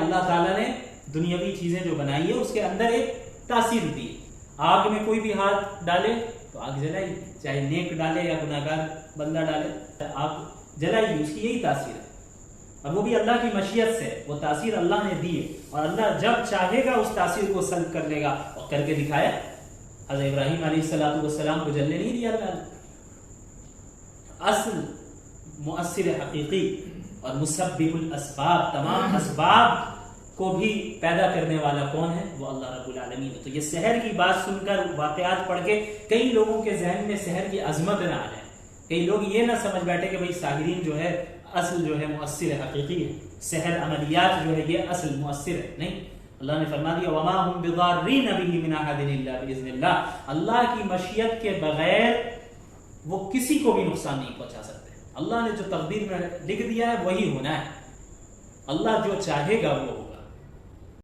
اللہ تعالیٰ نے دنیاوی چیزیں جو بنائی ہے اس کے اندر ایک تاثیر دی. آگ میں کوئی بھی ہاتھ ڈالے تو آگ جلائی، چاہے نیک ڈالے یا گناہگار بندہ ڈالے، آگ جلائی، اس کی یہی تاثیر ہے. اور وہ بھی اللہ کی مشیت سے، وہ تاثیر اللہ نے دی ہے، اور اللہ جب چاہے گا اس تاثیر کو سلب کر لے گا، اور کر کے دکھایا. حضرت ابراہیم علیہ السلام کو جلنے نہیں دیا اللہ نے. اصل مؤثر حقیقی اور مسبب الاسباب، تمام اسباب کو بھی پیدا کرنے والا کون ہے؟ وہ اللہ رب العالمین ہے. تو یہ سحر کی بات سن کر، واقعات پڑھ کے کئی لوگوں کے ذہن میں سحر کی عظمت نہ آ جائے. کئی لوگ یہ نہ سمجھ بیٹھے کہ بھئی ساحرین جو ہے اصل جو ہے مؤثر حقیقی ہے، سحر عملیات جو ہے یہ اصل مؤثر ہے. نہیں، اللہ نے فرما دیا وما هم بضارین به من احد الا باذن اللہ. اللہ کی مشیت کے بغیر وہ کسی کو بھی نقصان نہیں پہنچا سکتے. اللہ نے جو تقدیر میں لکھ دیا ہے وہی ہونا ہے. اللہ جو چاہے گا وہ ہوگا.